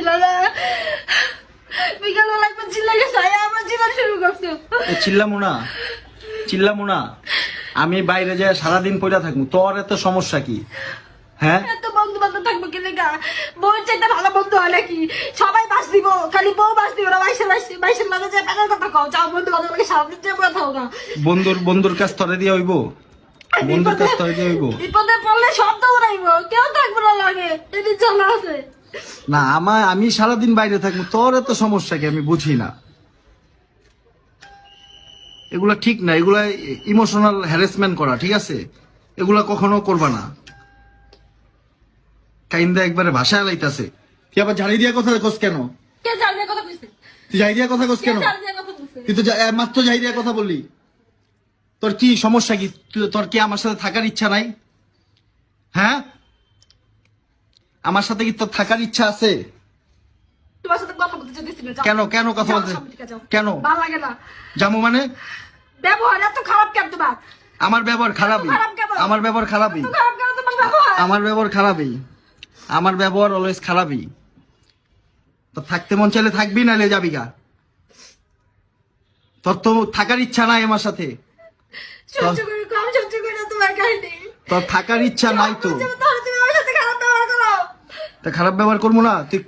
চিল্লা না বিকালবেলা একবার চিল্লা গেছে আমার চিল্লা শুরু করছে। চিল্লামু না আমি বাইরে যাই সারাদিন পয়লা থাকবো, তোর এত সমস্যা কি? হ্যাঁ এত বন্ধু বান্ধব থাকবো কি লেগা? বউয়ের চাইতে ভালো বন্ধু হয় নাকি? সবাই বাস দিব, খালি বউ বাস দিব না। বাইশের মাঝে যে প্যানের কথা কও, যাও বন্ধু বান্ধব সামনে যে কথা হোক না। বন্ধুর কাছ তরে দিয়ে হইব, বন্ধুর কাছ তরে দিয়ে হইব। বিপদে পড়লে শব্দ উড়াইব, কেউ থাকবো না লাগে, এটি জানা আছে। না আমি সারাদিন বাইরে থাকবো, তোর এত সমস্যা কি? আমি বুঝি না, এগুলা ঠিক না, এগুলা ইমোশনাল হ্যারাসমেন্ট করা, ঠিক আছে? এগুলা কখনো করবা না। কাইন্দা একবারে ভাষায় লাইতাছে। তুই আবার ঝাড়ি দিয়া কথা কস কেন? কে জানে কথা কইছে? তুই ঝাড়ি দিয়া কথা কস কেন? কে জানে কথা কইছে? তুই তো মাত্র ঝাড়ি দিয়া কথা বললি। তোর কি সমস্যা কি? তোর কি আমার সাথে থাকার ইচ্ছা নাই? হ্যাঁ, আমার সাথে কি তোর থাকার ইচ্ছা আছে? তোমার সাথে কথা বলতে চাইছি না। কেন কেন কথা বলতে? কেন ভালো লাগে না। জামু মানে ব্যবহার এত খারাপ কেন তোমার? আমার ব্যবহার খারাপই, আমার ব্যবহার খারাপই, এত খারাপ কেন তোমার ব্যবহার? আমার ব্যবহার খারাপই, আমার ব্যবহার অলওয়েজ খারাপই। তো থাকতে মন চাইলে থাকবি, নাইলে যাবি গা। তোর তো থাকার ইচ্ছা নাই আমার সাথে, সহ্য করে কম সহ্য করে না তোমার কাহিনী। তোর থাকার ইচ্ছা নাই তো। তুমি আমার সাথে খারাপ ব্যবহার করো। তা খারাপ ব্যবহার করবো না? তুই